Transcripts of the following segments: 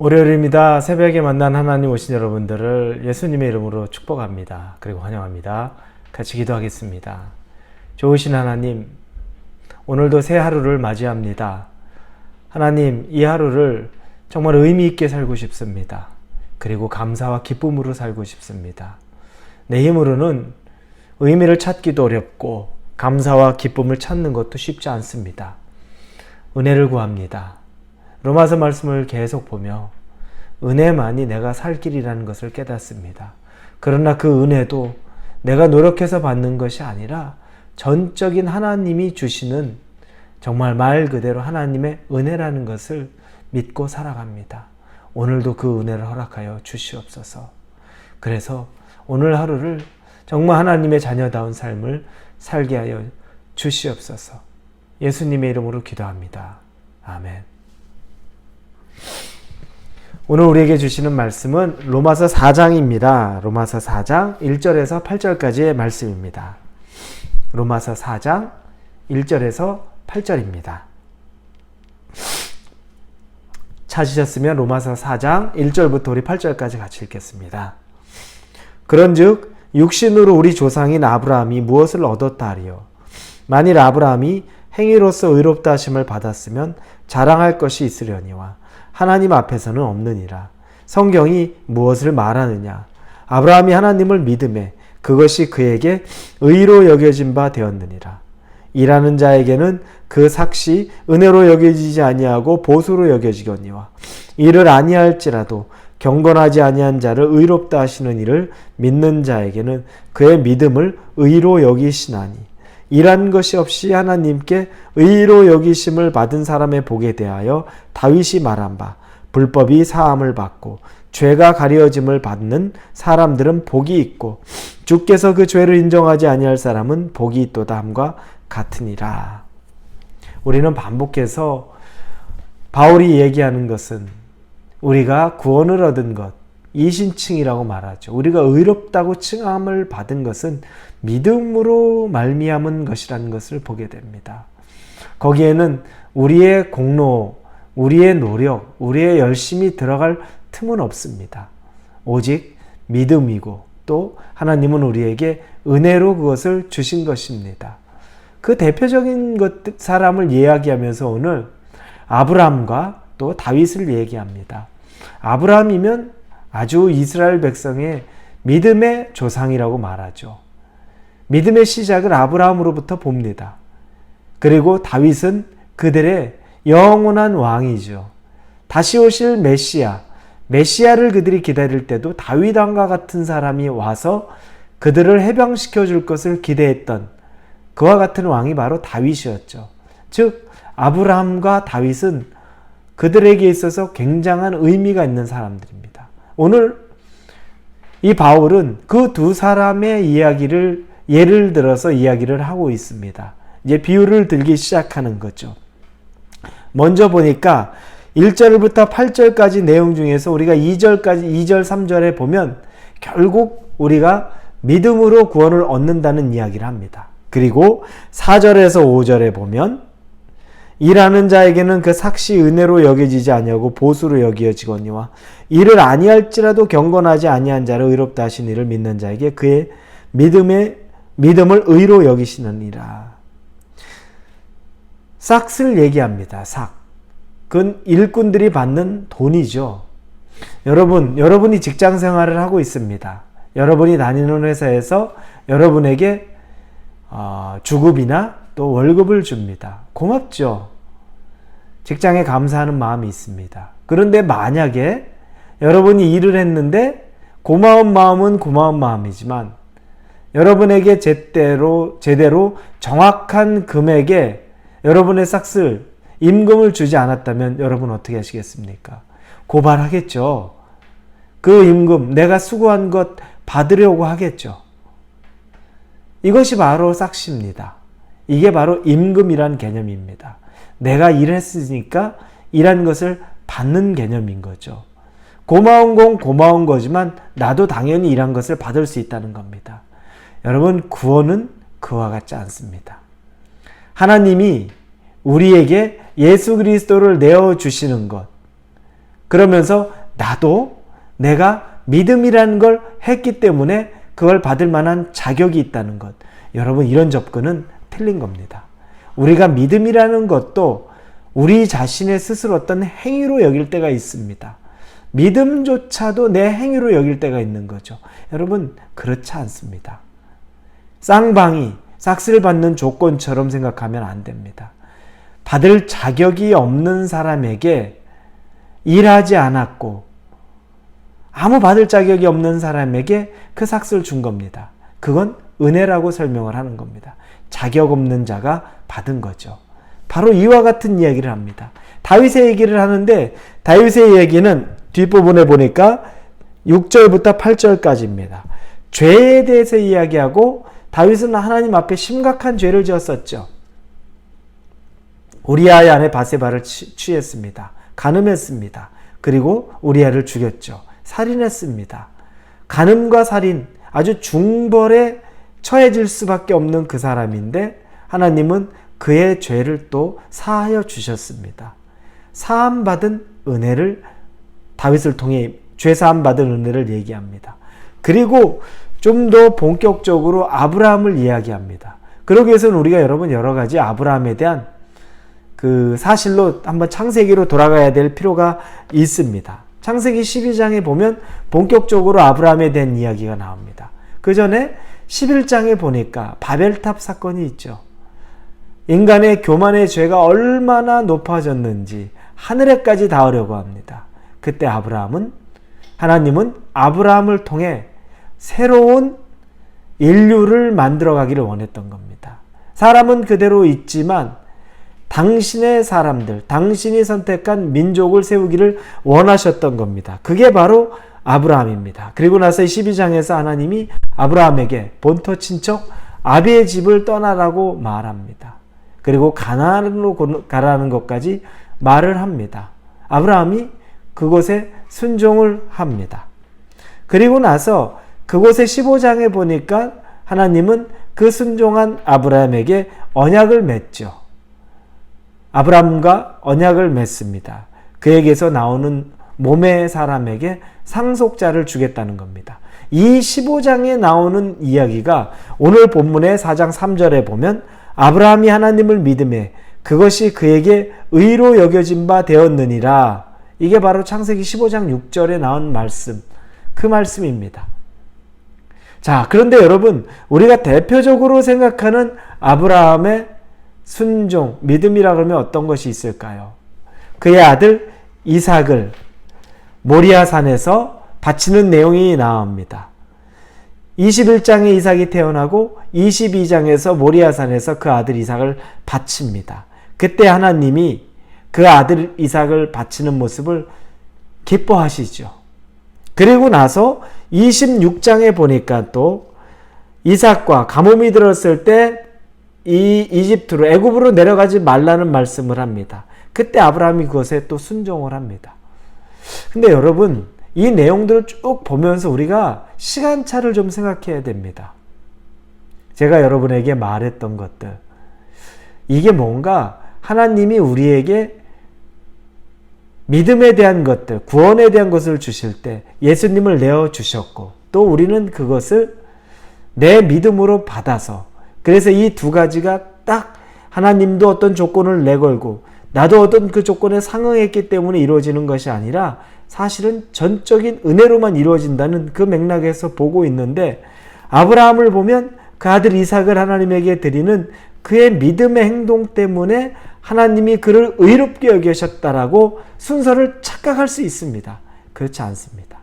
월요일입니다. 새벽에 만난 하나님 오신 여러분들을 예수님의 이름으로 축복합니다. 그리고 환영합니다. 같이 기도하겠습니다. 좋으신 하나님, 오늘도 새 하루를 맞이합니다. 하나님, 이 하루를 정말 의미 있게 살고 싶습니다. 그리고 감사와 기쁨으로 살고 싶습니다. 내 힘으로는 의미를 찾기도 어렵고 감사와 기쁨을 찾는 것도 쉽지 않습니다. 은혜를 구합니다. 로마서 말씀을 계속 보며 은혜만이 내가 살 길이라는 것을 깨닫습니다. 그러나 그 은혜도 내가 노력해서 받는 것이 아니라 전적인 하나님이 주시는 정말 말 그대로 하나님의 은혜라는 것을 믿고 살아갑니다. 오늘도 그 은혜를 허락하여 주시옵소서. 그래서 오늘 하루를 정말 하나님의 자녀다운 삶을 살게 하여 주시옵소서. 예수님의 이름으로 기도합니다. 아멘. 오늘 우리에게 주시는 말씀은 로마서 4장입니다. 로마서 4장 1절에서 8절까지의 말씀입니다. 로마서 4장 1절에서 8절입니다. 찾으셨으면 로마서 4장 1절부터 우리 8절까지 같이 읽겠습니다. 그런즉 육신으로 우리 조상인 아브라함이 무엇을 얻었다 하리요? 만일 아브라함이 행위로서 의롭다 하심을 받았으면 자랑할 것이 있으려니와 하나님 앞에서는 없느니라. 성경이 무엇을 말하느냐? 아브라함이 하나님을 믿음에 그것이 그에게 의로 여겨진 바 되었느니라. 일하는 자에게는 그 삭시 은혜로 여겨지지 아니하고 보수로 여겨지거니와 이를 아니할지라도 경건하지 아니한 자를 의롭다 하시는 이를 믿는 자에게는 그의 믿음을 의로 여기시나니 일한 것이 없이 하나님께 의로 여기심을 받은 사람의 복에 대하여 다윗이 말한 바 불법이 사함을 받고 죄가 가려짐을 받는 사람들은 복이 있고 주께서 그 죄를 인정하지 아니할 사람은 복이 있도다 함과 같으니라. 우리는 반복해서 바울이 얘기하는 것은 우리가 구원을 얻은 것, 이신칭이라고 말하죠. 우리가 의롭다고 칭함을 받은 것은 믿음으로 말미암은 것이라는 것을 보게 됩니다. 거기에는 우리의 공로, 우리의 노력, 우리의 열심이 들어갈 틈은 없습니다. 오직 믿음이고 또 하나님은 우리에게 은혜로 그것을 주신 것입니다. 그 대표적인 사람을 이야기하면서 오늘 아브라함과 또 다윗을 얘기합니다. 아브라함이면 아주 이스라엘 백성의 믿음의 조상이라고 말하죠. 믿음의 시작을 아브라함으로부터 봅니다. 그리고 다윗은 그들의 영원한 왕이죠. 다시 오실 메시아를 그들이 기다릴 때도 다윗 왕과 같은 사람이 와서 그들을 해방시켜 줄 것을 기대했던 그와 같은 왕이 바로 다윗이었죠. 즉 아브라함과 다윗은 그들에게 있어서 굉장한 의미가 있는 사람들입니다. 오늘 이 바울은 그 두 사람의 이야기를 예를 들어서 이야기를 하고 있습니다. 이제 비유를 들기 시작하는 거죠. 먼저 보니까 1절부터 8절까지 내용 중에서 우리가 2절, 3절에 보면 결국 우리가 믿음으로 구원을 얻는다는 이야기를 합니다. 그리고 4절에서 5절에 보면 일하는 자에게는 그 삭시 은혜로 여겨지지 아니하고 보수로 여겨지거니와 이를 아니할지라도 경건하지 아니한 자를 의롭다 하신 이를 믿는 자에게 그의 믿음을 의로 여기시느니라. 삭을 얘기합니다. 삭. 그건 일꾼들이 받는 돈이죠. 여러분이 직장 생활을 하고 있습니다. 여러분이 다니는 회사에서 여러분에게 주급이나 또 월급을 줍니다. 고맙죠. 직장에 감사하는 마음이 있습니다. 그런데 만약에 여러분이 일을 했는데 고마운 마음은 고마운 마음이지만 여러분에게 제대로 정확한 금액에 여러분의 삭슬, 임금을 주지 않았다면 여러분 어떻게 하시겠습니까? 고발하겠죠. 그 임금, 내가 수고한 것 받으려고 하겠죠. 이것이 바로 삭시입니다. 이게 바로 임금이란 개념입니다. 내가 일했으니까 일한 것을 받는 개념인 거죠. 고마운 건 고마운 거지만 나도 당연히 일한 것을 받을 수 있다는 겁니다. 여러분, 구원은 그와 같지 않습니다. 하나님이 우리에게 예수 그리스도를 내어주시는 것, 그러면서 나도 내가 믿음이라는 걸 했기 때문에 그걸 받을 만한 자격이 있다는 것. 여러분, 이런 접근은 틀린 겁니다. 우리가 믿음이라는 것도 우리 자신의 스스로 어떤 행위로 여길 때가 있습니다. 믿음조차도 내 행위로 여길 때가 있는 거죠. 여러분, 그렇지 않습니다. 쌍방이 삭스를 받는 조건처럼 생각하면 안 됩니다. 받을 자격이 없는 사람에게 일하지 않았고 아무 받을 자격이 없는 사람에게 그 삭스를 준 겁니다. 그건 은혜라고 설명을 하는 겁니다. 자격 없는 자가 받은 거죠. 바로 이와 같은 이야기를 합니다. 다윗의 얘기를 하는데 다윗의 얘기는 뒷부분에 보니까 6절부터 8절까지입니다. 죄에 대해서 이야기하고 다윗은 하나님 앞에 심각한 죄를 지었었죠. 우리아의 아내 바세바를 취했습니다. 간음했습니다. 그리고 우리아를 죽였죠. 살인했습니다. 간음과 살인, 아주 중벌에 처해질 수밖에 없는 그 사람인데 하나님은 그의 죄를 또 사하여 주셨습니다. 사함받은 은혜를 다윗을 통해 죄 사함받은 은혜를 얘기합니다. 그리고 좀 더 본격적으로 아브라함을 이야기합니다. 그러기 위해서는 우리가 여러분 여러 가지 아브라함에 대한 그 사실로 한번 창세기로 돌아가야 될 필요가 있습니다. 창세기 12장에 보면 본격적으로 아브라함에 대한 이야기가 나옵니다. 그 전에 11장에 보니까 바벨탑 사건이 있죠. 인간의 교만의 죄가 얼마나 높아졌는지 하늘에까지 닿으려고 합니다. 그때 하나님은 아브라함을 통해 새로운 인류를 만들어가기를 원했던 겁니다. 사람은 그대로 있지만 당신의 사람들, 당신이 선택한 민족을 세우기를 원하셨던 겁니다. 그게 바로 아브라함입니다. 그리고 나서 12장에서 하나님이 아브라함에게 본토 친척 아비의 집을 떠나라고 말합니다. 그리고 가나안으로 가라는 것까지 말을 합니다. 아브라함이 그곳에 순종을 합니다. 그리고 나서 그곳에 15장에 보니까 하나님은 그 순종한 아브라함에게 언약을 맺죠. 아브라함과 언약을 맺습니다. 그에게서 나오는 몸의 사람에게 상속자를 주겠다는 겁니다. 이 15장에 나오는 이야기가 오늘 본문의 4장 3절에 보면 아브라함이 하나님을 믿음에 그것이 그에게 의로 여겨진 바 되었느니라. 이게 바로 창세기 15장 6절에 나온 말씀, 그 말씀입니다. 자, 그런데 여러분, 우리가 대표적으로 생각하는 아브라함의 순종, 믿음이라 그러면 어떤 것이 있을까요? 그의 아들 이삭을 모리아산에서 바치는 내용이 나옵니다. 21장에 이삭이 태어나고 22장에서 모리아산에서 그 아들 이삭을 바칩니다. 그때 하나님이 그 아들 이삭을 바치는 모습을 기뻐하시죠. 그리고 나서 26장에 보니까 또 이삭과 가뭄이 들었을 때 이 이집트로 애굽으로 내려가지 말라는 말씀을 합니다. 그때 아브라함이 그것에 또 순종을 합니다. 근데 여러분, 이 내용들을 쭉 보면서 우리가 시간차를 좀 생각해야 됩니다. 제가 여러분에게 말했던 것들, 이게 뭔가 하나님이 우리에게 믿음에 대한 것들, 구원에 대한 것을 주실 때 예수님을 내어주셨고 또 우리는 그것을 내 믿음으로 받아서, 그래서 이 두 가지가 딱 하나님도 어떤 조건을 내걸고 나도 어떤 그 조건에 상응했기 때문에 이루어지는 것이 아니라 사실은 전적인 은혜로만 이루어진다는 그 맥락에서 보고 있는데, 아브라함을 보면 그 아들 이삭을 하나님에게 드리는 그의 믿음의 행동 때문에 하나님이 그를 의롭게 여기셨다라고 순서를 착각할 수 있습니다. 그렇지 않습니다.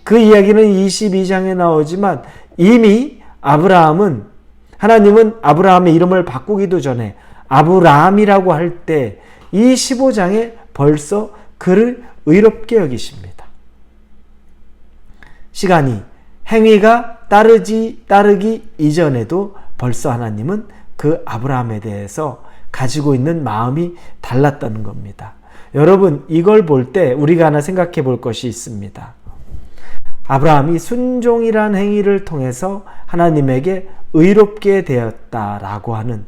그 이야기는 22장에 나오지만 이미 하나님은 아브라함의 이름을 바꾸기도 전에 아브라함이라고 할 때 이 15장에 벌써 그를 의롭게 여기십니다. 행위가 따르기 이전에도 벌써 하나님은 그 아브라함에 대해서 가지고 있는 마음이 달랐다는 겁니다. 여러분, 이걸 볼 때 우리가 하나 생각해 볼 것이 있습니다. 아브라함이 순종이란 행위를 통해서 하나님에게 의롭게 되었다라고 하는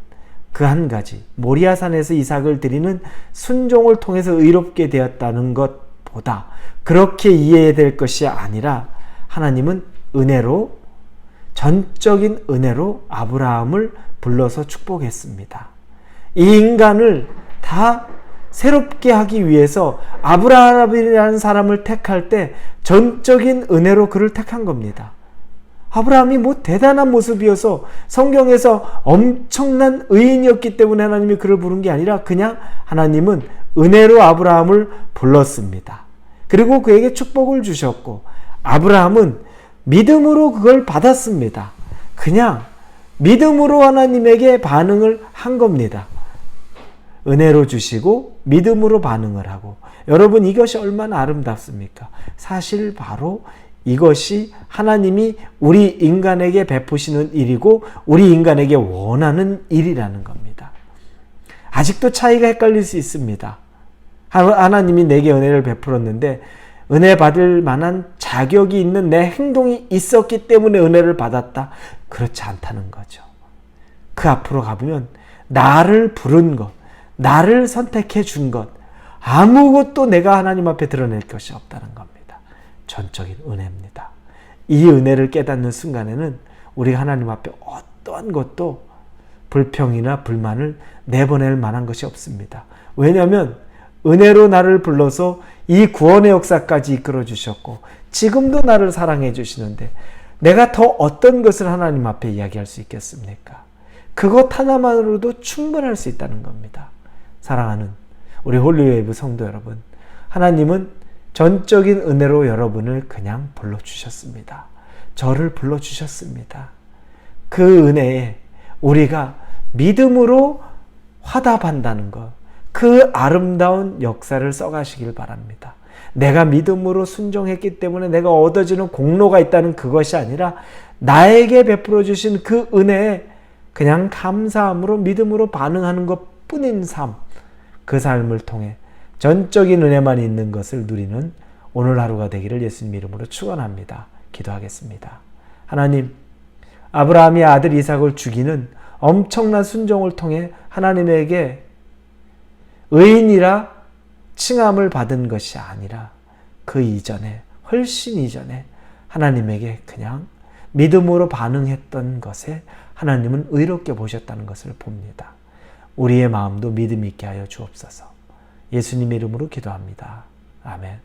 그 한 가지, 모리아산에서 이삭을 드리는 순종을 통해서 의롭게 되었다는 것 보다 그렇게 이해될 것이 아니라 하나님은 은혜로, 전적인 은혜로 아브라함을 불러서 축복했습니다. 이 인간을 다 새롭게 하기 위해서 아브라함이라는 사람을 택할 때 전적인 은혜로 그를 택한 겁니다. 아브라함이 뭐 대단한 모습이어서 성경에서 엄청난 의인이었기 때문에 하나님이 그를 부른 게 아니라 그냥 하나님은 은혜로 아브라함을 불렀습니다. 그리고 그에게 축복을 주셨고 아브라함은 믿음으로 그걸 받았습니다. 그냥 믿음으로 하나님에게 반응을 한 겁니다. 은혜로 주시고 믿음으로 반응을 하고, 여러분 이것이 얼마나 아름답습니까? 사실 바로 이것이 하나님이 우리 인간에게 베푸시는 일이고 우리 인간에게 원하는 일이라는 겁니다. 아직도 차이가 헷갈릴 수 있습니다. 하나님이 내게 은혜를 베풀었는데 은혜 받을 만한 자격이 있는 내 행동이 있었기 때문에 은혜를 받았다. 그렇지 않다는 거죠. 그 앞으로 가보면 나를 부른 것, 나를 선택해 준 것, 아무것도 내가 하나님 앞에 드러낼 것이 없다는 겁니다. 전적인 은혜입니다. 이 은혜를 깨닫는 순간에는 우리가 하나님 앞에 어떠한 것도 불평이나 불만을 내보낼 만한 것이 없습니다. 왜냐하면 은혜로 나를 불러서 이 구원의 역사까지 이끌어 주셨고 지금도 나를 사랑해 주시는데 내가 더 어떤 것을 하나님 앞에 이야기할 수 있겠습니까? 그것 하나만으로도 충분할 수 있다는 겁니다. 사랑하는 우리 홀리웨이브 성도 여러분, 하나님은 전적인 은혜로 여러분을 그냥 불러주셨습니다. 저를 불러주셨습니다. 그 은혜에 우리가 믿음으로 화답한다는 것, 그 아름다운 역사를 써가시길 바랍니다. 내가 믿음으로 순종했기 때문에 내가 얻어지는 공로가 있다는 그것이 아니라 나에게 베풀어 주신 그 은혜에 그냥 감사함으로 믿음으로 반응하는 것뿐인 삶, 그 삶을 통해 전적인 은혜만 있는 것을 누리는 오늘 하루가 되기를 예수님 이름으로 축원합니다. 기도하겠습니다. 하나님, 아브라함이 아들 이삭을 죽이는 엄청난 순종을 통해 하나님에게 의인이라 칭함을 받은 것이 아니라 그 이전에, 훨씬 이전에 하나님에게 그냥 믿음으로 반응했던 것에 하나님은 의롭게 보셨다는 것을 봅니다. 우리의 마음도 믿음 있게 하여 주옵소서. 예수님 이름으로 기도합니다. 아멘.